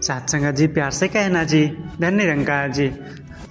सत्संग जी, प्यार से कहना जी। धन्य निरंकार जी।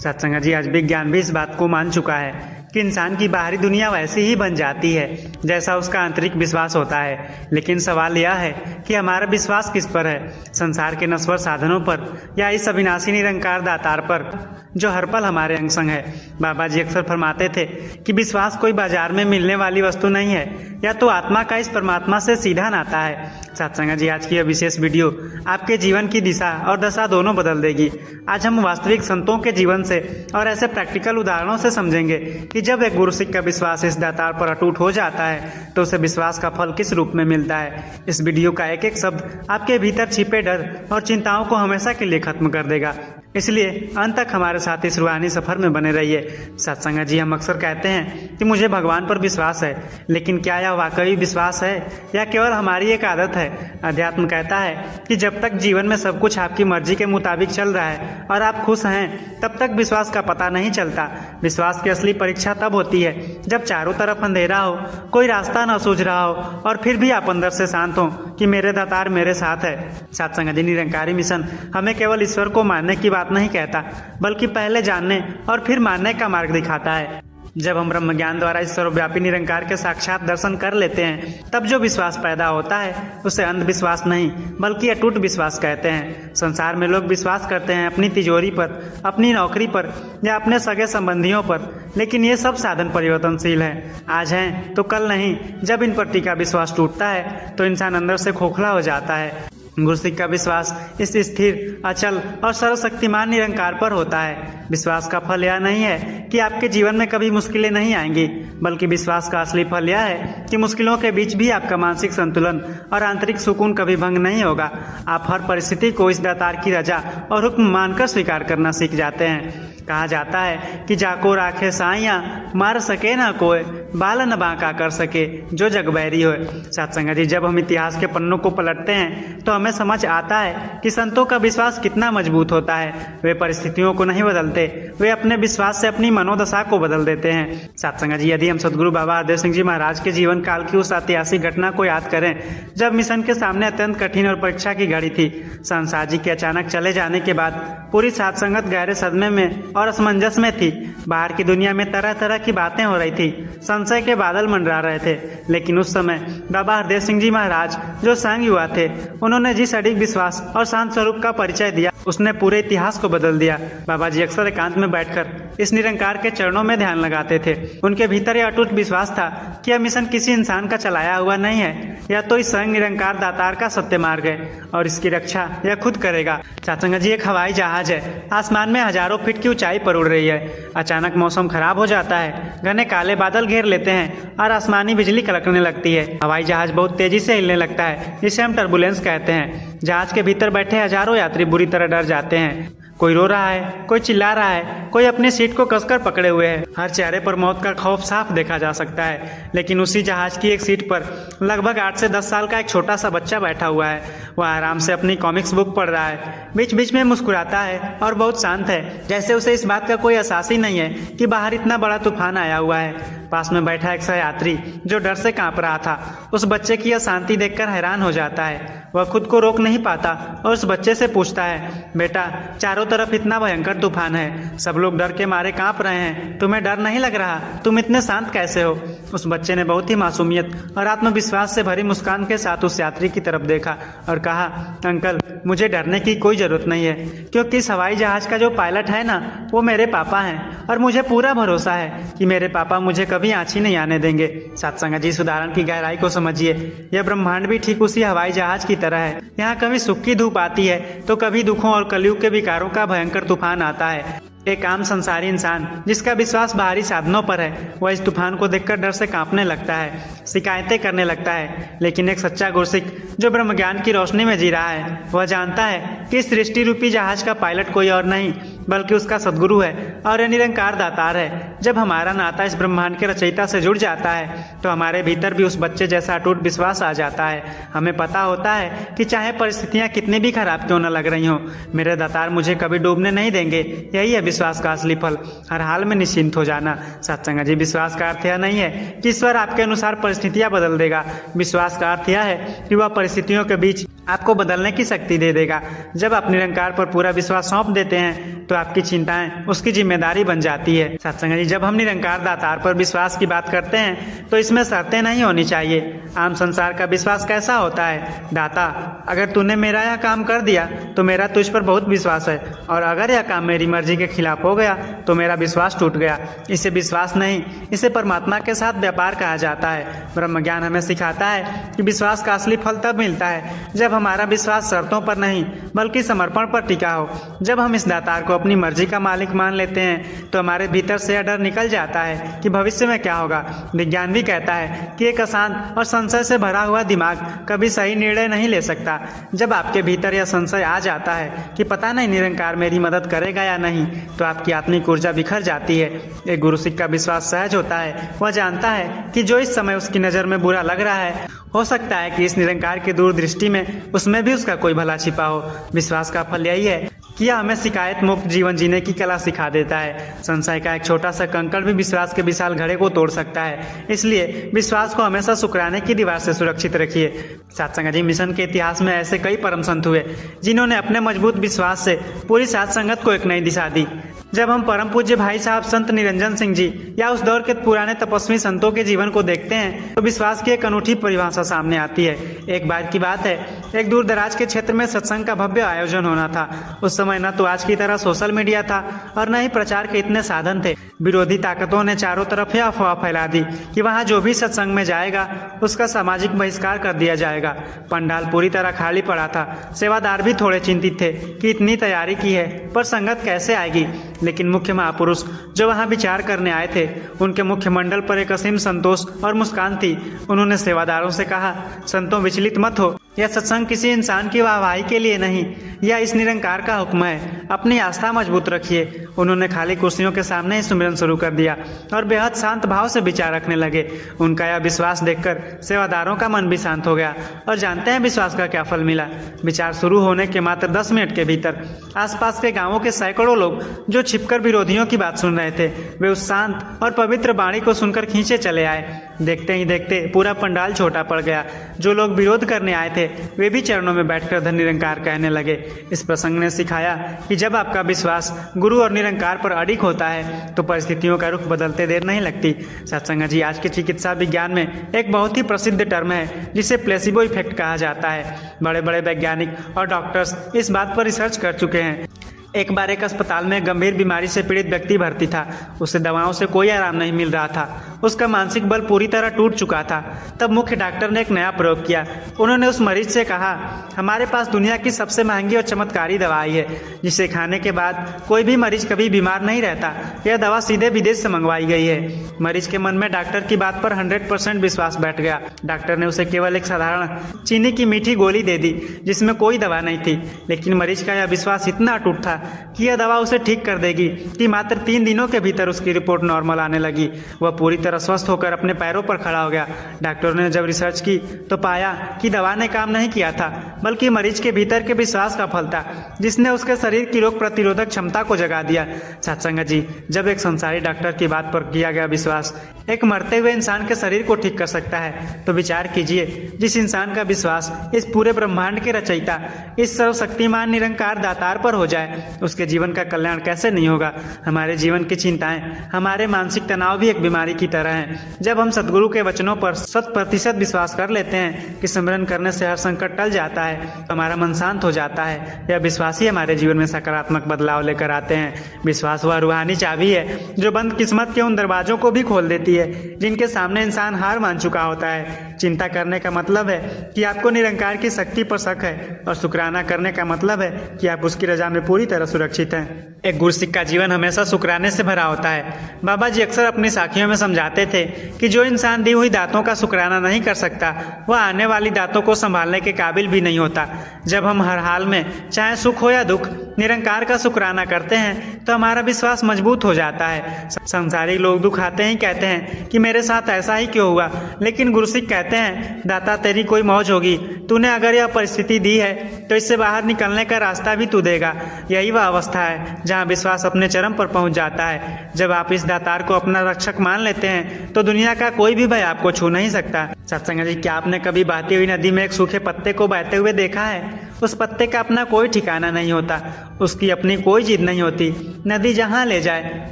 सत्संग जी, आज विज्ञान भी इस बात को मान चुका है कि इंसान की बाहरी दुनिया वैसी ही बन जाती है जैसा उसका आंतरिक विश्वास होता है। लेकिन सवाल यह है कि हमारा विश्वास किस पर है, संसार के नश्वर साधनों पर या इस अविनाशी निरंकार दातार पर जो हर पल हमारे अंग संग है। बाबा जी अक्सर फरमाते थे कि विश्वास कोई बाजार में मिलने वाली वस्तु नहीं है, या तो आत्मा का इस परमात्मा से सीधा नाता है। सत्संग जी, आज की यह विशेष वीडियो आपके जीवन की दिशा और दशा दोनों बदल देगी। आज हम वास्तविक संतों के जीवन से और ऐसे प्रैक्टिकल उदाहरणों से समझेंगे कि जब एक गुरु सिख का विश्वास इस दातार पर अटूट हो जाता है तो उसे विश्वास का फल किस रूप में मिलता है। इस वीडियो का एक एक शब्द आपके भीतर छिपे डर और चिंताओं को हमेशा के लिए खत्म कर देगा, इसलिए अंत तक हमारे साथ इस रूहानी सफर में बने रहिए। सत्संग जी, हम अक्सर कहते हैं कि मुझे भगवान पर विश्वास है, लेकिन क्या यह वाकई विश्वास है या केवल हमारी एक आदत है? अध्यात्म कहता है कि जब तक जीवन में सब कुछ आपकी मर्जी के मुताबिक चल रहा है और आप खुश हैं, तब तक विश्वास का पता नहीं चलता। विश्वास की असली परीक्षा तब होती है जब चारों तरफ अंधेरा हो, कोई रास्ता न सूझ रहा हो और फिर भी आप अंदर से शांत हो कि मेरे दातार मेरे साथ है। सत्संग जी, निरंकारी मिशन हमें केवल ईश्वर को मानने की बात नहीं कहता, बल्कि पहले जानने और फिर मानने का मार्ग दिखाता है। जब हम ब्रह्म ज्ञान द्वारा इस सर्वव्यापी निरंकार के साक्षात दर्शन कर लेते हैं, तब जो विश्वास पैदा होता है उसे अंधविश्वास नहीं बल्कि अटूट विश्वास कहते हैं। संसार में लोग विश्वास करते हैं अपनी तिजोरी पर, अपनी नौकरी पर या अपने सगे संबंधियों पर, लेकिन ये सब साधन परिवर्तनशील हैं। आज हैं तो कल नहीं। जब इन पर टीका विश्वास टूटता है तो इंसान अंदर से खोखला हो जाता है। गुरु सिख का विश्वास इस स्थिर, अचल और सर्वशक्तिमान निरंकार पर होता है। विश्वास का फल यह नहीं है कि आपके जीवन में कभी मुश्किलें नहीं आएंगी, बल्कि विश्वास का असली फल यह है कि मुश्किलों के बीच भी आपका मानसिक संतुलन और आंतरिक सुकून कभी भंग नहीं होगा। आप हर परिस्थिति को इस दातार की रजा और हुक्म मानकर स्वीकार करना सीख जाते हैं। कहा जाता है कि जाको राखे साइया, मार सके ना कोई, बाल न बांका कर सके जो जग बैरी हो। सत्संग जी, जब हम इतिहास के पन्नों को पलटते हैं तो हमें समझ आता है कि संतों का विश्वास कितना मजबूत होता है। वे परिस्थितियों को नहीं बदलते, वे अपने विश्वास से अपनी मनोदशा को बदल देते हैं। सत्संग जी, यदि हम सदगुरु बाबा हरदेव सिंह जी महाराज के जीवन काल की उस ऐतिहासिक घटना को याद करें जब मिशन के सामने अत्यंत कठिन और परीक्षा की घड़ी थी। संसार जी के अचानक चले जाने के बाद पूरी साध संगत गहरे सदमे में और असमंजस में थी। बाहर की दुनिया में तरह तरह की बातें हो रही थी, संशय के बादल मंडरा रहे थे, लेकिन उस समय बाबा हरदेव सिंह जी महाराज जो संग युवा थे, उन्होंने जिस अडिग विश्वास और शांत स्वरूप का परिचय दिया उसने पूरे इतिहास को बदल दिया। बाबा जी अक्सर एकांत में बैठकर इस निरंकार के चरणों में ध्यान लगाते थे। उनके भीतर यह अटूट विश्वास था कि यह मिशन किसी इंसान का चलाया हुआ नहीं है, या तो इस स्वयं निरंकार दातार का सत्य मार्ग है और इसकी रक्षा यह खुद करेगा। सत्संग जी, एक हवाई जहाज है, आसमान में हजारों फीट की ऊंचाई पर उड़ रही है। अचानक मौसम खराब हो जाता है, घने काले बादल घेर लेते हैं और आसमानी बिजली कड़कने लगती है। हवाई जहाज बहुत तेजी से हिलने लगता है, जिसे हम टर्बुलेंस कहते हैं। जहाज के भीतर बैठे हजारों यात्री बुरी तरह डर जाते हैं। कोई रो रहा है, कोई चिल्ला रहा है, कोई अपनी सीट को कसकर पकड़े हुए है। हर चेहरे पर मौत का खौफ साफ देखा जा सकता है। लेकिन उसी जहाज की एक सीट पर लगभग 8 से 10 साल का एक छोटा सा बच्चा बैठा हुआ है। वह आराम से अपनी कॉमिक्स बुक पढ़ रहा है, बीच बीच में मुस्कुराता है और बहुत शांत है, जैसे उसे इस बात का कोई एहसास ही नहीं है कि बाहर इतना बड़ा तूफान आया हुआ है। पास में बैठा एक सहयात्री जो डर से कांप रहा था, उस बच्चे की यह शांति देखकर हैरान हो जाता है। वह खुद को रोक नहीं पाता और उस बच्चे से पूछता है, बेटा, चारों तरफ इतना भयंकर तूफान है, सब लोग डर के मारे कांप रहे हैं, तुम्हें डर नहीं लग रहा? तुम इतने शांत कैसे हो? उस बच्चे ने बहुत ही मासूमियत और आत्मविश्वास से भरी मुस्कान के साथ उस यात्री की तरफ देखा और कहा, अंकल, मुझे डरने की कोई जरूरत नहीं है, क्योंकि इस हवाई जहाज का जो पायलट है ना, वो मेरे पापा हैं और मुझे पूरा भरोसा है कि मेरे पापा मुझे कभी आँची नहीं आने देंगे। सत्संग जी, इस उदाहरण की गहराई को समझिए। यह ब्रह्मांड भी ठीक उसी हवाई जहाज की तरह है। यहाँ कभी सुख की धूप आती है तो कभी दुखों और कलयुग के विकारों का भयंकर तूफान आता है। एक आम संसारी इंसान जिसका विश्वास बाहरी साधनों पर है, वह इस तूफान को देखकर डर से कांपने लगता है, शिकायतें करने लगता है। लेकिन एक सच्चा गुरसिख जो ब्रह्म ज्ञान की रोशनी में जी रहा है, वह जानता है कि इस सृष्टि रूपी जहाज का पायलट कोई और नहीं बल्कि उसका सदगुरु है और यह निरंकार दातार है। जब हमारा नाता इस ब्रह्मांड के रचयिता से जुड़ जाता है तो हमारे भीतर भी उस बच्चे जैसा अटूट विश्वास आ जाता है। हमें पता होता है कि चाहे परिस्थितियां कितनी भी खराब क्यों न लग रही हों, मेरे दातार मुझे कभी डूबने नहीं देंगे। यही है विश्वास का असली फल, हर हाल में निश्चिंत हो जाना। सत्संग जी, विश्वास का अर्थ यह नहीं है कि ईश्वर आपके अनुसार परिस्थितियां बदल देगा। विश्वास का अर्थ यह है कि वह परिस्थितियों के बीच आपको बदलने की शक्ति दे देगा। जब आप निरंकार पर पूरा विश्वास सौंप देते हैं तो आपकी चिंताएं उसकी जिम्मेदारी बन जाती है। सत्संग जी, जब हम निरंकार दातार पर विश्वास की बात करते हैं तो इसमें शर्तें नहीं होनी चाहिए। आम संसार का विश्वास कैसा होता है? दाता, अगर तूने मेरा यह काम कर दिया तो मेरा तुझ पर बहुत विश्वास है, और अगर यह काम मेरी मर्जी के खिलाफ हो गया तो मेरा विश्वास टूट गया। इसे विश्वास नहीं, इसे परमात्मा के साथ व्यापार कहा जाता है। ब्रह्म ज्ञान हमें सिखाता है कि विश्वास का असली फल तब मिलता है जब हमारा विश्वास शर्तों पर नहीं बल्कि समर्पण पर टिका हो। जब हम इस दातार को अपनी मर्जी का मालिक मान लेते हैं तो हमारे भीतर से यह डर निकल जाता है कि भविष्य में क्या होगा। विज्ञान भी कहता है कि एक अशांत और संशय से भरा हुआ दिमाग कभी सही निर्णय नहीं ले सकता। जब आपके भीतर यह संशय आ जाता है कि पता नहीं निरंकार मेरी मदद करेगा या नहीं, तो आपकी आत्मिक ऊर्जा बिखर जाती है। एक गुरु सिख का विश्वास सहज होता है। वह जानता है कि जो इस समय उसकी नज़र में बुरा लग रहा है, हो सकता है कि इस निरंकार की दूरदृष्टि में उसमें भी उसका कोई भला छिपा हो। विश्वास का फल यही है कि यह हमें शिकायत मुक्त जीवन जीने की कला सिखा देता है। संशय का एक छोटा सा कंकड़ भी विश्वास के विशाल घड़े को तोड़ सकता है। इसलिए विश्वास को हमेशा शुक्राने की दीवार से सुरक्षित रखिए। सत्संग जी, मिशन के इतिहास में ऐसे कई परम संत हुए जिन्होंने अपने मजबूत विश्वास से पूरी साध संगत को एक नई दिशा दी। जब हम परम पूज्य भाई साहब संत निरंजन सिंह जी या उस दौर के पुराने तपस्वी संतों के जीवन को देखते हैं तो विश्वास की एक अनूठी परिभाषा सामने आती है। एक बार की बात है, एक दूर दराज के क्षेत्र में सत्संग का भव्य आयोजन होना था। उस समय न तो आज की तरह सोशल मीडिया था और न ही प्रचार के इतने साधन थे। विरोधी ताकतों ने चारों तरफ यह अफवाह फैला दी कि वहाँ जो भी सत्संग में जाएगा उसका सामाजिक बहिष्कार कर दिया जाएगा। पंडाल पूरी तरह खाली पड़ा था। सेवादार भी थोड़े चिंतित थे कि इतनी तैयारी की है पर संगत कैसे आएगी। लेकिन मुख्य महापुरुष जो वहां विचार करने आए थे, उनके मुख्य मंडल पर एक असीम संतोष और मुस्कान थी। उन्होंने सेवादारों से कहा, संतों विचलित मत हो, यह सत्संग किसी इंसान की वाहवाही के लिए नहीं, यह इस निरंकार का हुक्म है। अपनी आस्था मजबूत रखिए। उन्होंने खाली कुर्सियों के सामने ही सुमिरन शुरू कर दिया और बेहद शांत भाव से विचार रखने लगे। उनका यह विश्वास देखकर सेवादारों का मन भी शांत हो गया। और जानते हैं विश्वास का क्या फल मिला? विचार शुरू होने के मात्र 10 मिनट के भीतर आसपास के गांवों के सैकड़ों लोग जो छिपकर विरोधियों की बात सुन रहे थे, वे उस शांत और पवित्र वाणी को सुनकर खींचे चले आए। देखते ही देखते पूरा पंडाल छोटा पड़ गया। जो लोग विरोध करने आए थे वे भी चरणों में बैठकर धन निरंकार कहने लगे। इस प्रसंग ने सिखाया कि जब आपका विश्वास गुरु और निरंकार पर अडिग होता है तो परिस्थितियों का रुख बदलते देर नहीं लगती। सत्संग जी, आज के चिकित्सा विज्ञान में एक बहुत ही प्रसिद्ध टर्म है जिसे प्लेसिबो इफेक्ट कहा जाता है। बड़े बड़े वैज्ञानिक और डॉक्टर्स इस बात पर रिसर्च कर चुके हैं। एक बार एक अस्पताल में गंभीर बीमारी से पीड़ित व्यक्ति भर्ती था। उसे दवाओं से कोई आराम नहीं मिल रहा था। उसका मानसिक बल पूरी तरह टूट चुका था। तब मुख्य डॉक्टर ने एक नया प्रयोग किया। उन्होंने उस मरीज से कहा, हमारे पास दुनिया की सबसे महंगी और चमत्कारी दवाई है जिसे खाने के बाद कोई भी मरीज कभी बीमार नहीं रहता। यह दवा सीधे विदेश से मंगवाई गई है। मरीज के मन में डॉक्टर की बात पर 100% विश्वास बैठ गया। डॉक्टर ने उसे केवल एक साधारण चीनी की मीठी गोली दे दी जिसमें कोई दवा नहीं थी। लेकिन मरीज का यह विश्वास इतना अटूट था कि यह दवा उसे ठीक कर देगी कि मात्र 3 दिनों के भीतर उसकी रिपोर्ट नॉर्मल आने लगी। वह पूरी तरह स्वस्थ होकर अपने पैरों पर खड़ा हो गया। डॉक्टरों ने जब रिसर्च की तो पाया कि दवा ने काम नहीं किया था, बल्कि मरीज के भीतर के विश्वास का फल था जिसने उसके शरीर की रोग प्रतिरोधक क्षमता को जगा दिया। सत्संग जी, जब एक संसारी डॉक्टर की बात पर किया गया विश्वास एक मरते हुए इंसान के शरीर को ठीक कर सकता है तो विचार कीजिए, जिस इंसान का विश्वास इस पूरे ब्रह्मांड के रचयिता, इस सर्वशक्तिमान निरंकार दातार पर हो जाए, उसके जीवन का कल्याण कैसे नहीं होगा। हमारे जीवन की चिंताएं, हमारे मानसिक तनाव भी एक बीमारी की तरह हैं। जब हम सदगुरु के वचनों पर 100% विश्वास कर लेते हैं कि सिमरन करने से हर संकट टल जाता है, हमारा मन शांत हो जाता है। यह विश्वास ही हमारे जीवन में सकारात्मक बदलाव लेकर आते हैं। विश्वास वह रूहानी चाबी है जो बंद किस्मत के उन दरवाजों को भी खोल देती है जिनके सामने इंसान हार मान चुका होता है। चिंता करने का मतलब है कि आपको निरंकार की शक्ति पर शक है, और शुक्राना करने का मतलब है कि आप उसकी रजा में पूरी तरह सुरक्षित हैं। एक गुरसिक का जीवन हमेशा शुक्राने से भरा होता है। बाबा जी अक्सर अपनी साखियों में समझाते थे कि जो इंसान दी हुई दातों का शुक्राना नहीं कर सकता वह आने वाली दातों को संभालने के काबिल भी नहीं होता। जब हम हर हाल में, चाहे सुख हो या दुख, निरंकार का शुक्राना करते हैं तो हमारा विश्वास मजबूत हो जाता है। संसारिक लोग दुख आते ही कहते हैं कि मेरे साथ ऐसा ही क्यों हुआ, लेकिन गुरु सिख कहते हैं दाता तेरी कोई मौज होगी, तूने अगर यह परिस्थिति दी है तो इससे बाहर निकलने का रास्ता भी तू देगा। यही वह अवस्था है जहाँ विश्वास अपने चरम पर पहुंच जाता है। जब आप इस दातार को अपना रक्षक मान लेते हैं तो दुनिया का कोई भी भय आपको छू नहीं सकता। सत्संग जी, क्या आपने कभी बहती हुई नदी में एक सूखे पत्ते को बहते हुए देखा है? उस पत्ते का अपना कोई ठिकाना नहीं होता, उसकी अपनी कोई जिद नहीं होती। नदी जहाँ ले जाए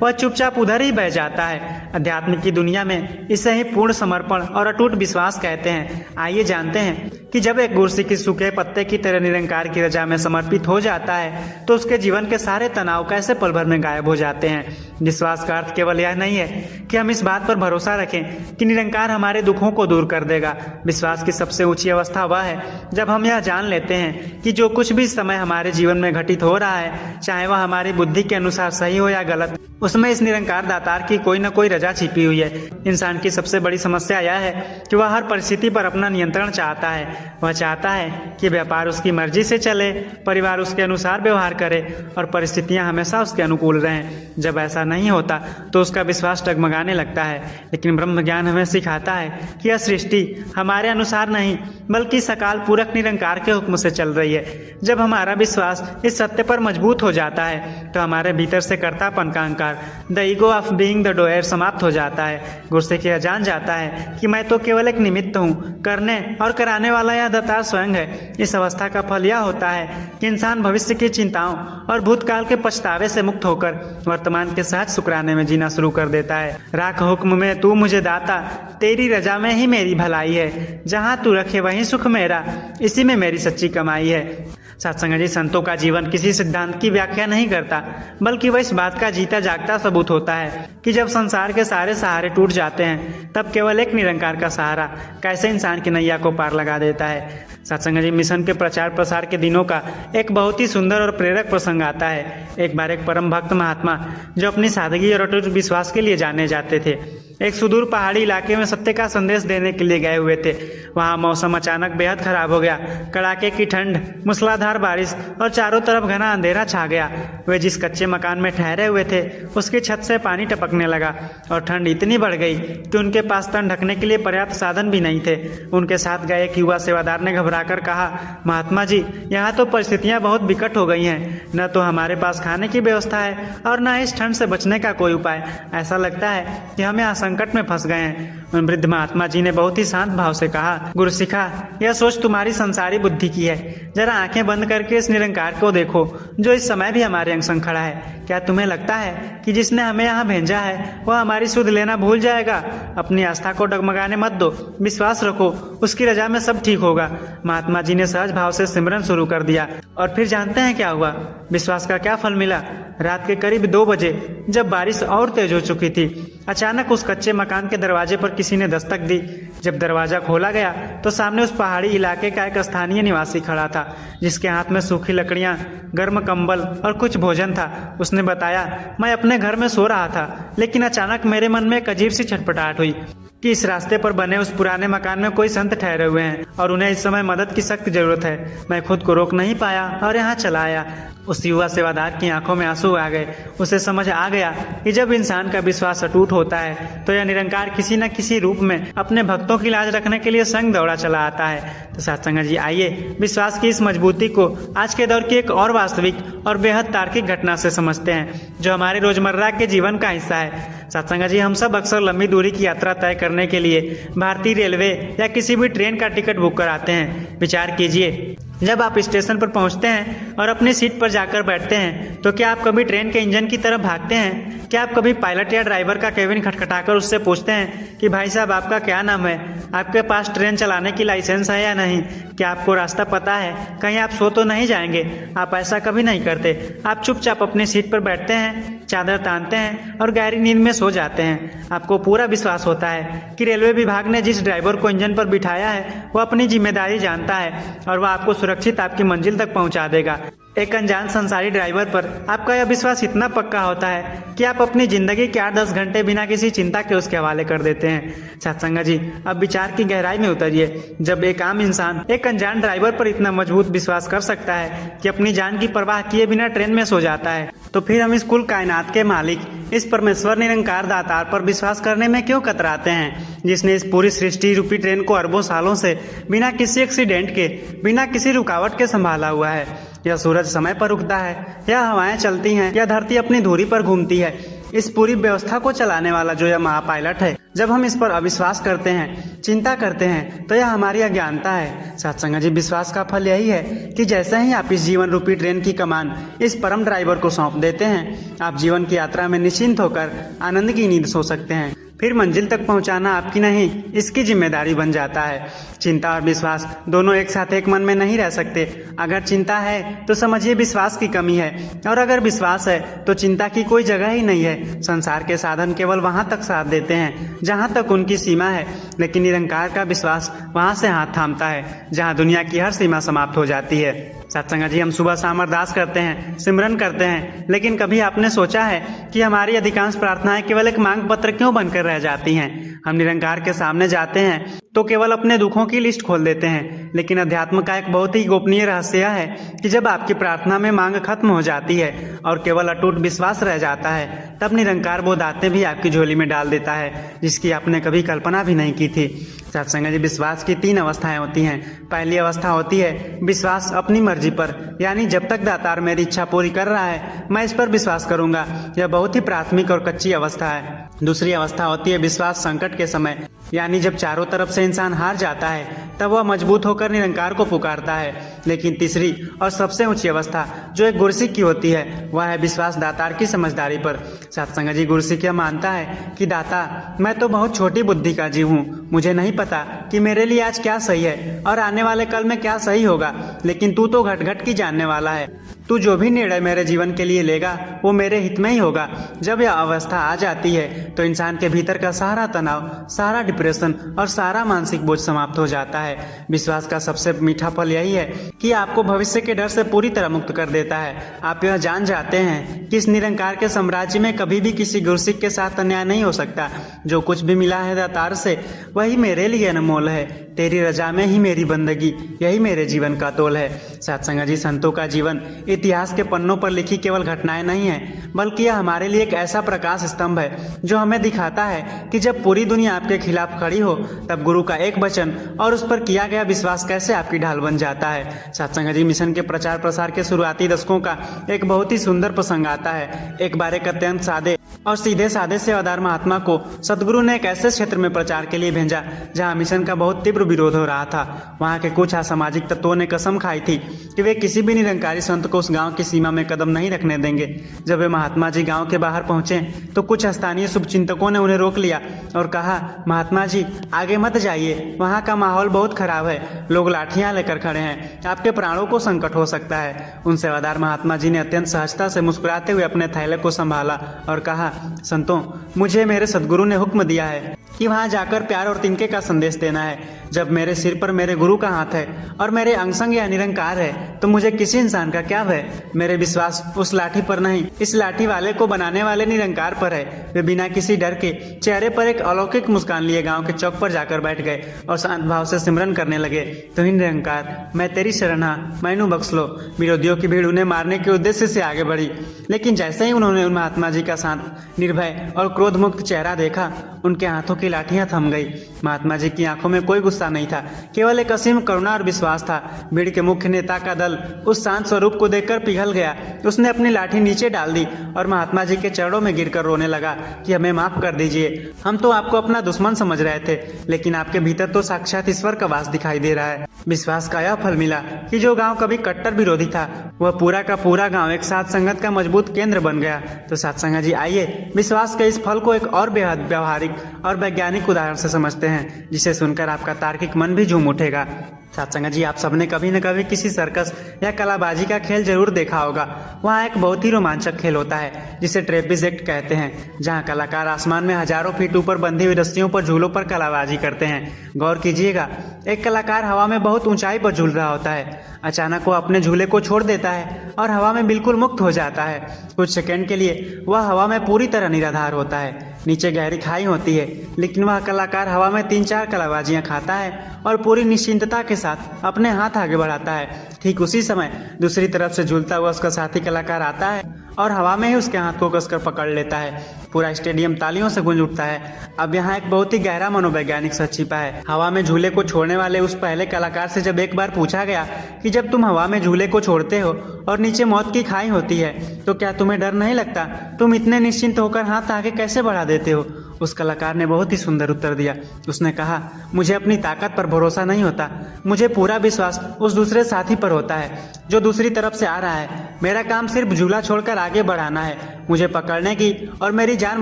वह चुपचाप उधर ही बह जाता है। अध्यात्म की दुनिया में इसे ही पूर्ण समर्पण और अटूट विश्वास कहते हैं। आइए जानते हैं कि जब एक गुरसिख की सूखे पत्ते की तरह निरंकार की रजा में समर्पित हो जाता है तो उसके जीवन के सारे तनाव कैसे पल भर में गायब हो जाते हैं। विश्वास का अर्थ केवल यह नहीं है कि हम इस बात पर भरोसा रखें कि निरंकार हमारे दुखों को दूर कर देगा। विश्वास की सबसे ऊंची अवस्था वह है जब हम यह जान लेते हैं कि जो कुछ भी समय हमारे जीवन में घटित हो रहा है, चाहे वह हमारी बुद्धि के अनुसार सही हो या गलत, उसमें इस निरंकार दातार की कोई न कोई रजा छिपी हुई है। इंसान की सबसे बड़ी समस्या यह है कि वह हर परिस्थिति पर अपना नियंत्रण चाहता है। वह चाहता है कि व्यापार उसकी मर्जी से चले, परिवार उसके अनुसार व्यवहार करे और परिस्थितियां हमेशा उसके अनुकूल रहें। जब ऐसा नहीं होता तो उसका विश्वास डगमगाने लगता है। लेकिन ब्रह्म ज्ञान हमें सिखाता है कि यह सृष्टि हमारे अनुसार नहीं बल्कि सकाल पूरक निरंकार के हुक्म से चल रही है। जब हमारा विश्वास इस सत्य पर मजबूत हो जाता है तो हमारे भीतर से कर्तापन का अहंकार, the ego of being the doer, समाप्त हो जाता है। गुरसिख यह जान जाता है कि मैं तो केवल एक निमित्त हूँ, करने और कराने वाला यह दातार स्वयं है। इस अवस्था का फल यह होता है कि इंसान भविष्य की चिंताओं और भूतकाल के पछतावे से मुक्त होकर वर्तमान के सहज शुक्राने में जीना शुरू कर देता है। राख हुक्म में तू मुझे दाता, तेरी रजा में ही मेरी भलाई है। जहाँ तू रखे वहीं सुख मेरा, इसी में मेरी सच्ची कमाई है। सत्संग जी, संतों का जीवन किसी सिद्धांत की व्याख्या नहीं करता बल्कि वह इस बात का जीता जागता सबूत होता है कि जब संसार के सारे सहारे टूट जाते हैं तब केवल एक निरंकार का सहारा कैसे इंसान की नैया को पार लगा देता है। सत्संग जी, मिशन के प्रचार प्रसार के दिनों का एक बहुत ही सुंदर और प्रेरक प्रसंग आता है। एक बार एक परम भक्त महात्मा जो अपनी सादगी और अटूट विश्वास के लिए जाने जाते थे, एक सुदूर पहाड़ी इलाके में सत्य का संदेश देने के लिए गए हुए थे। वहाँ मौसम अचानक बेहद खराब हो गया। कड़ाके की ठंड, मूसलाधार बारिश और चारों तरफ घना अंधेरा छा गया। वे जिस कच्चे मकान में ठहरे हुए थे उसकी छत से पानी टपकने लगा और ठंड इतनी बढ़ गई कि उनके पास तन ढकने के लिए पर्याप्त साधन भी नहीं थे। उनके साथ गए एक युवा सेवादार ने घबराकर कहा, महात्मा जी, यहाँ तो परिस्थितियाँ बहुत विकट हो गई हैं। न तो हमारे पास खाने की व्यवस्था है और न इस ठंड से बचने का कोई उपाय। ऐसा लगता है कि हम यहाँ संकट में फंस गए हैं। उन वृद्ध महात्मा जी ने बहुत ही शांत भाव से कहा, गुरुसिखा, यह सोच तुम्हारी संसारी बुद्धि की है। जरा आंखें बंद करके इस निरंकार को देखो जो इस समय भी हमारे अंग संग खड़ा है। क्या तुम्हें लगता है कि जिसने हमें यहाँ भेजा है वह हमारी सुध लेना भूल जाएगा? अपनी आस्था को डगमगाने मत दो, विश्वास रखो, उसकी रजा में सब ठीक होगा। महात्मा जी ने सहज भाव से सिमरन शुरू कर दिया और फिर जानते हैं क्या हुआ? विश्वास का क्या फल मिला? रात के करीब 2 बजे जब बारिश और तेज हो चुकी थी, अचानक उस कच्चे मकान के दरवाजे पर किसी ने दस्तक दी। जब दरवाजा खोला गया तो सामने उस पहाड़ी इलाके का एक स्थानीय निवासी खड़ा था जिसके हाथ में सूखी लकड़ियां, गर्म कंबल और कुछ भोजन था। उसने बताया, मैं अपने घर में सो रहा था लेकिन अचानक मेरे मन में एक अजीब सी छटपटाहट हुई कि इस रास्ते पर बने उस पुराने मकान में कोई संत ठहरे हुए हैं और उन्हें इस समय मदद की सख्त जरूरत है। मैं खुद को रोक नहीं पाया और यहाँ चला आया। उस युवा सेवादार की आंखों में आंसू आ गए। उसे समझ आ गया कि जब इंसान का विश्वास अटूट होता है तो यह निरंकार किसी न किसी रूप में अपने भक्तों की लाज रखने के लिए संग दौड़ा चला आता है। तो सत्संग जी, आइए विश्वास की इस मजबूती को आज के दौर की एक और वास्तविक और बेहद तार्किक घटना से समझते हैं जो हमारे रोजमर्रा के जीवन का हिस्सा है। सत्संग जी, हम सब अक्सर लंबी दूरी की यात्रा तय करने के लिए भारतीय रेलवे या किसी भी ट्रेन का टिकट बुक कराते हैं। विचार कीजिए, जब आप स्टेशन पर पहुंचते हैं और अपनी सीट पर जाकर बैठते हैं तो क्या आप कभी ट्रेन के इंजन की तरफ भागते हैं? क्या आप कभी पायलट या ड्राइवर का केबिन खटखटाकर उससे पूछते हैं कि भाई साहब, आपका क्या नाम है? आपके पास ट्रेन चलाने की लाइसेंस है या नहीं? क्या आपको रास्ता पता है? कहीं आप सो तो नहीं जाएंगे? आप ऐसा कभी नहीं करते। आप चुपचाप अपनी सीट पर बैठते हैं, चादर तानते हैं और गहरी नींद में सो जाते हैं। आपको पूरा विश्वास होता है कि रेलवे विभाग ने जिस ड्राइवर को इंजन पर बिठाया है वो अपनी जिम्मेदारी जानता है और वह आपको सुरक्षित आपकी मंजिल तक पहुंचा देगा। एक अनजान संसारी ड्राइवर पर आपका यह विश्वास इतना पक्का होता है कि आप अपनी जिंदगी के 8-10 घंटे बिना किसी चिंता के उसके हवाले कर देते हैं। सत्संग जी, अब विचार की गहराई में उतरिए। जब एक आम इंसान एक अनजान ड्राइवर पर इतना मजबूत विश्वास कर सकता है कि अपनी जान की परवाह किए बिना ट्रेन में सो जाता है, तो फिर हम इस कुल कायनात के मालिक, इस परमेश्वर निरंकार दातार पर विश्वास करने में क्यों कतराते हैं, जिसने इस पूरी सृष्टि रूपी ट्रेन को अरबों सालों से बिना किसी एक्सीडेंट के, बिना किसी रुकावट के संभाला हुआ है। यह सूरज समय पर उगता है, यह हवाएं चलती हैं, यह धरती अपनी धुरी पर घूमती है। इस पूरी व्यवस्था को चलाने वाला जो यह महापायलट है, जब हम इस पर अविश्वास करते हैं, चिंता करते हैं, तो यह हमारी अज्ञानता है। सत्संग जी, विश्वास का फल यही है कि जैसे ही आप इस जीवन रूपी ट्रेन की कमान इस परम ड्राइवर को सौंप देते हैं, आप जीवन की यात्रा में निश्चिंत होकर आनंद की नींद सो सकते हैं। फिर मंजिल तक पहुंचाना आपकी नहीं, इसकी जिम्मेदारी बन जाता है। चिंता और विश्वास दोनों एक साथ एक मन में नहीं रह सकते। अगर चिंता है तो समझिए विश्वास की कमी है, और अगर विश्वास है तो चिंता की कोई जगह ही नहीं है। संसार के साधन केवल वहां तक साथ देते हैं जहां तक उनकी सीमा है, लेकिन निरंकार का विश्वास वहां से हाथ थामता है जहां दुनिया की हर सीमा समाप्त हो जाती है। सत्संग जी, हम सुबह शाम अरदास करते हैं, सिमरन करते हैं, लेकिन कभी आपने सोचा है कि हमारी अधिकांश प्रार्थनाएं केवल एक मांग पत्र क्यों बनकर रह जाती हैं? हम निरंकार के सामने जाते हैं तो केवल अपने दुखों की लिस्ट खोल देते हैं, लेकिन अध्यात्म का एक बहुत ही गोपनीय रहस्य है कि जब आपकी प्रार्थना में मांग खत्म हो जाती है और केवल अटूट विश्वास रह जाता है, तब निरंकार वो दातें भी आपकी झोली में डाल देता है जिसकी आपने कभी कल्पना भी नहीं की थी। सत्संग जी, विश्वास की 3 अवस्थाएं होती हैं। पहली अवस्था होती है विश्वास अपनी मर्जी पर, यानी जब तक दातार मेरी इच्छा पूरी कर रहा है मैं इस पर विश्वास करूंगा। यह बहुत ही प्राथमिक और कच्ची अवस्था है। दूसरी अवस्था होती है विश्वास संकट के समय, यानी जब चारों तरफ से इंसान हार जाता है तब वह मजबूत होकर निरंकार को पुकारता है। लेकिन तीसरी और सबसे ऊंची अवस्था जो एक गुरसिक की होती है, वह है विश्वास दातार की समझदारी पर। सत्संग जी, गुरसिक यह मानता है कि दाता, मैं तो बहुत छोटी बुद्धि का जीव हूँ, मुझे नहीं पता कि मेरे लिए आज क्या सही है और आने वाले कल में क्या सही होगा, लेकिन तू तो घट घट की जानने वाला है। तू जो भी निर्णय मेरे जीवन के लिए लेगा वो मेरे हित में ही होगा। जब यह अवस्था आ जाती है तो इंसान के भीतर का सारा तनाव, सारा डिप्रेशन और सारा मानसिक बोझ समाप्त हो जाता है। विश्वास का सबसे मीठा फल यही है कि आपको भविष्य के डर से पूरी तरह मुक्त कर देता है। आप यह जान जाते हैं कि इस निरंकार के साम्राज्य में कभी भी किसी गुरसिक के साथ अन्याय नहीं हो सकता। जो कुछ भी मिला है दातार से वही मेरे लिए अनमोल है। तेरी रजा में ही मेरी बंदगी, यही मेरे जीवन का तोल है। सत्संग जी, संतों का जीवन इतिहास के पन्नों पर लिखी केवल घटनाएं नहीं है, बल्कि यह हमारे लिए एक ऐसा प्रकाश स्तंभ है जो हमें दिखाता है कि जब पूरी दुनिया आपके खिलाफ खड़ी हो तब गुरु का एक वचन और उस पर किया गया विश्वास कैसे आपकी ढाल बन जाता है। सत्संग जी, मिशन के प्रचार प्रसार के शुरुआती दशकों का एक बहुत ही सुंदर प्रसंग आता है। एक बार एक अत्यंत सादे और सीधे साधे सेवादार महात्मा को सदगुरु ने एक ऐसे क्षेत्र में प्रचार के लिए भेजा जहां मिशन का बहुत तीव्र विरोध हो रहा था। वहां के कुछ असामाजिक तत्वों ने कसम खाई थी कि वे किसी भी निरंकारी संत को उस गांव की सीमा में कदम नहीं रखने देंगे। जब वे महात्मा जी गांव के बाहर पहुंचे तो कुछ स्थानीय शुभचिंतकों ने उन्हें रोक लिया और कहा, महात्मा जी आगे मत जाइए, वहां का माहौल बहुत खराब है, लोग लाठियां लेकर खड़े हैं, आपके प्राणों को संकट हो सकता है। उन सेवादार महात्मा जी ने अत्यंत सहजता से मुस्कुराते हुए अपने थैले को संभाला और कहा, संतों, मुझे मेरे सदगुरु ने हुक्म दिया है कि वहां जाकर प्यार और तिनके का संदेश देना है। जब मेरे सिर पर मेरे गुरु का हाथ है और मेरे अंगसंग या निरंकार है तो मुझे किसी इंसान का क्या भय। मेरे विश्वास उस लाठी पर नहीं, इस लाठी वाले को बनाने वाले निरंकार पर है। वे बिना किसी डर के चेहरे पर एक अलौकिक मुस्कान लिए गांव के चौक पर जाकर बैठ गए और शांत भाव से सिमरन करने लगे। तो ही निरंकार, मैं तेरी शरण हाँ, मैनू बख्श लो। विरोधियों की भीड़ उन्हें मारने के उद्देश्य से आगे बढ़ी, लेकिन जैसे ही उन्होंने उन महात्मा जी का शांत, निर्भय और क्रोध मुक्त चेहरा देखा, उनके हाथों की लाठियां थम गई। महात्मा जी की आंखों में कोई गुस्सा नहीं था, केवल एक असीम करुणा और विश्वास था। भीड़ के मुख्य नेता का दल उस शांत स्वरूप को देखकर पिघल गया। उसने अपनी लाठी नीचे डाल दी और महात्मा जी के चरणों में गिरकर रोने लगा कि हमें माफ कर दीजिए, हम तो आपको अपना दुश्मन समझ रहे थे, लेकिन आपके भीतर तो साक्षात ईश्वर का वास दिखाई दे रहा है। विश्वास का यह फल मिला कि जो गांव कभी कट्टर विरोधी था वह पूरा का पूरा गांव एक साथ संगत का मजबूत केंद्र बन गया। तो सत्संग जी, आइए विश्वास के इस फल को एक और बेहद व्यवहारिक और वैज्ञानिक उदाहरण से समझते हैं, जिसे सुनकर आपका तार्किक मन भी झूम उठेगा। सत्संग जी, आप सबने कभी न कभी किसी सर्कस या कलाबाजी का खेल जरूर देखा होगा। वहाँ एक बहुत ही रोमांचक खेल होता है जिसे ट्रेपेज एक्ट कहते हैं, जहाँ कलाकार आसमान में हजारों फीट ऊपर बंधी हुई रस्सियों पर झूलों पर कलाबाजी करते हैं। गौर कीजिएगा, एक कलाकार हवा में बहुत ऊंचाई पर झूल रहा होता है। अचानक वो अपने झूले को छोड़ देता है और हवा में बिल्कुल मुक्त हो जाता है। कुछ सेकंड के लिए वह हवा में पूरी तरह निराधार होता है। नीचे गहरी खाई होती है, लेकिन वह कलाकार हवा में 3-4 कलाबाजियां खाता है और पूरी निश्चिंतता के साथ अपने हाथ आगे बढ़ाता है। ठीक उसी समय दूसरी तरफ से झूलता हुआ उसका साथी कलाकार आता है और हवा में ही उसके हाथ को कसकर पकड़ लेता है। पूरा स्टेडियम तालियों से गूंज उठता है। अब यहाँ एक बहुत ही गहरा मनोवैज्ञानिक सच छिपा है। हवा में झूले को छोड़ने वाले उस पहले कलाकार से जब एक बार पूछा गया कि जब तुम हवा में झूले को छोड़ते हो और नीचे मौत की खाई होती है तो क्या तुम्हें डर नहीं लगता? तुम इतने निश्चिंत होकर हाथ आगे कैसे बढ़ा देते हो? उस कलाकार ने बहुत ही सुंदर उत्तर दिया। उसने कहा, मुझे अपनी ताकत पर भरोसा नहीं होता, मुझे पूरा विश्वास उस दूसरे साथी पर होता है जो दूसरी तरफ से आ रहा है। मेरा काम सिर्फ झूला छोड़कर आगे बढ़ाना है। मुझे पकड़ने की और मेरी जान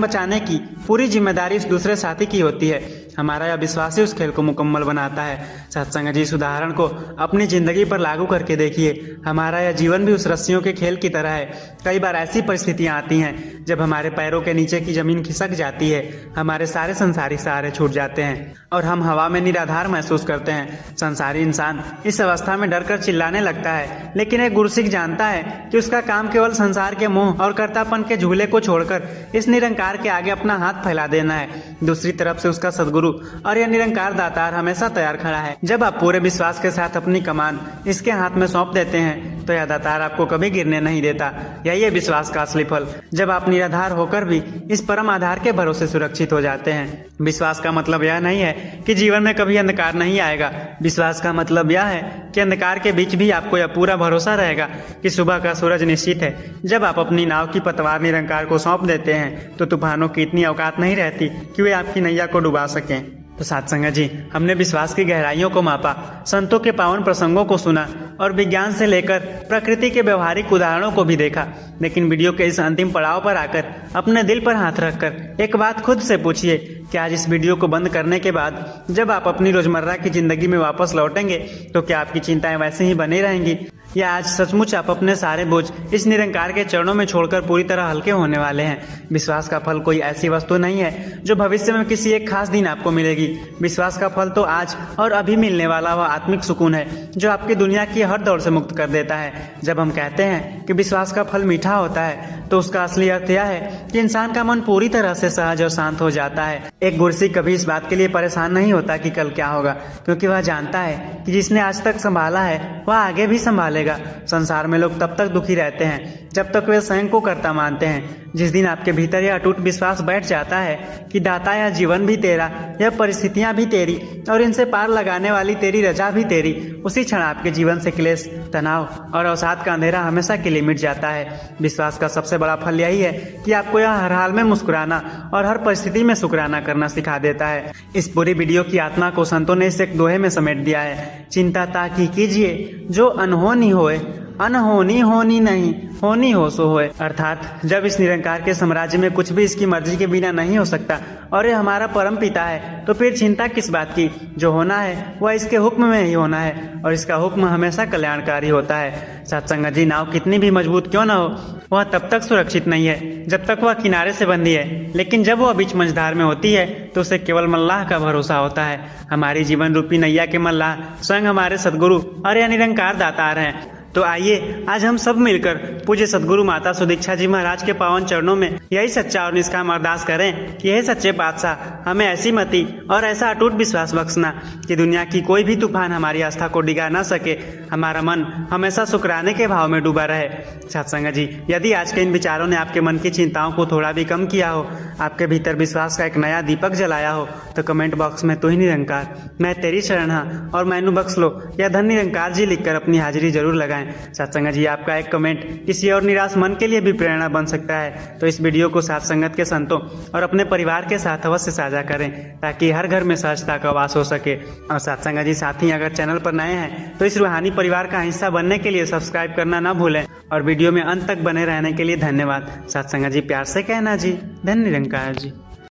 बचाने की पूरी जिम्मेदारी उस दूसरे साथी की होती है। हमारा यह विश्वास ही उस खेल को मुकम्मल बनाता है। सत्संग जी, इस उदाहरण को अपनी जिंदगी पर लागू करके देखिए। हमारा यह जीवन भी उस रस्सियों के खेल की तरह है। कई बार ऐसी परिस्थितियां आती हैं जब हमारे पैरों के नीचे की जमीन खिसक जाती है, हमारे सारे संसारी सहारे छूट जाते हैं और हम हवा में निराधार महसूस करते हैं। संसारी इंसान इस अवस्था में डर कर चिल्लाने लगता है, लेकिन एक गुरसिख जानता है कि उसका काम केवल संसार के मोह और कर्तापन के झूले को छोड़कर इस निरंकार के आगे अपना हाथ फैला देना है। दूसरी तरफ से उसका सदगुरु और यह निरंकार दातार हमेशा तैयार खड़ा है। जब आप पूरे विश्वास के साथ अपनी कमान इसके हाथ में सौंप देते हैं तो यह दातार आपको कभी गिरने नहीं देता। यही है विश्वास का असली फल, जब आप निराधार होकर भी इस परम आधार के भरोसे सुरक्षित हो जाते हैं। विश्वास का मतलब यह नहीं है कि जीवन में कभी अंधकार नहीं आएगा। विश्वास का मतलब यह है कि अंधकार के बीच भी आपको यह पूरा भरोसा रहेगा कि सुबह का सूरज निश्चित है। जब आप अपनी नाव की पतवार निरंकार को सौंप देते हैं तो तूफानों की इतनी औकात नहीं रहती कि वे आपकी नैया को डुबा सकें। तो सत्संग जी, हमने विश्वास की गहराइयों को मापा, संतों के पावन प्रसंगों को सुना और विज्ञान से लेकर प्रकृति के व्यवहारिक उदाहरणों को भी देखा। लेकिन वीडियो के इस अंतिम पड़ाव पर आकर अपने दिल पर हाथ रखकर एक बात खुद से पूछिए कि आज इस वीडियो को बंद करने के बाद जब आप अपनी रोजमर्रा की जिंदगी में वापस लौटेंगे तो क्या आपकी चिंताएं वैसे ही बनी रहेंगी, या आज सचमुच आप अपने सारे बोझ इस निरंकार के चरणों में छोड़कर पूरी तरह हल्के होने वाले हैं? विश्वास का फल कोई ऐसी वस्तु नहीं है जो भविष्य में किसी एक खास दिन आपको मिलेगी। विश्वास का फल तो आज और अभी मिलने वाला वह आत्मिक सुकून है जो आपकी दुनिया की हर दौड़ से मुक्त कर देता है। जब हम कहते हैं कि विश्वास का फल मीठा होता है तो उसका असली अर्थ यह है कि इंसान का मन पूरी तरह से सहज और शांत हो जाता है। एक गुरसिख कभी इस बात के लिए परेशान नहीं होता कि कल क्या होगा, क्योंकि वह जानता है कि जिसने आज तक संभाला है वह आगे भी संभालेगा। संसार में लोग तब तक दुखी रहते हैं जब तक वे स्वयं को कर्ता मानते हैं। जिस दिन आपके भीतर यह अटूट विश्वास बैठ जाता है कि दाता यह जीवन भी तेरा, यह परिस्थितियां भी तेरी और इनसे पार लगाने वाली तेरी रजा भी तेरी, उसी क्षण आपके जीवन से क्लेश, तनाव और अवसाद का अंधेरा हमेशा के लिए मिट जाता है। विश्वास का सबसे बड़ा फल यही है कि आपको यह हर हाल में मुस्कुराना और हर परिस्थिति में शुक्राना करना सिखा देता है। इस पूरी वीडियो की आत्मा को संतों ने इस एक दोहे में समेट दिया है, चिंता ताकि कीजिए जो अनहोनी होए, अनहोनी होनी नहीं, होनी हो सो होए। अर्थात जब इस निरंकार के साम्राज्य में कुछ भी इसकी मर्जी के बिना नहीं हो सकता और ये हमारा परम पिता है तो फिर चिंता किस बात की? जो होना है वह इसके हुक्म में ही होना है और इसका हुक्म हमेशा कल्याणकारी होता है। सत्संग जी, नाव कितनी भी मजबूत क्यों न हो, वह तब तक सुरक्षित नहीं है जब तक वह किनारे से बंधी है, लेकिन जब वह बीच मंझधार में होती है तो उसे केवल मल्लाह का भरोसा होता है। हमारी जीवन रूपी नैया के मल्लाह स्वयं हमारे सदगुरु और यह निरंकार दातार हैं। तो आइए आज हम सब मिलकर पूज्य सदगुरु माता सुदीक्षा जी महाराज के पावन चरणों में यही सच्चा और निष्काम अरदास करें कि हे सच्चे पातशाह, हमें ऐसी मति और ऐसा अटूट विश्वास बख्शना कि दुनिया की कोई भी तूफान हमारी आस्था को डिगा न सके। हमारा मन हमेशा शुक्राने के भाव में डूबा रहे। सत्संग जी, यदि आज के इन विचारों ने आपके मन की चिंताओं को थोड़ा भी कम किया हो, आपके भीतर विश्वास का एक नया दीपक जलाया हो, तो कमेंट बॉक्स में तू ही निरंकार, मैं तेरी शरण हाँ और मैनू बख्श लो या धन निरंकार जी लिखकर अपनी हाजिरी जरूर लगाएं। सत्संग जी, आपका एक कमेंट किसी और निराश मन के लिए भी प्रेरणा बन सकता है। तो इस वीडियो को साथ संगत के संतों और अपने परिवार के साथ अवश्य साझा करें ताकि हर घर में सहजता का वास हो सके। और सत्संग जी, साथी अगर चैनल पर नए हैं तो इस रूहानी परिवार का हिस्सा बनने के लिए सब्सक्राइब करना न भूलें और वीडियो में अंत तक बने रहने के लिए धन्यवाद। सत्संग जी, प्यार से कहना जी, धन्य निरंकार जी।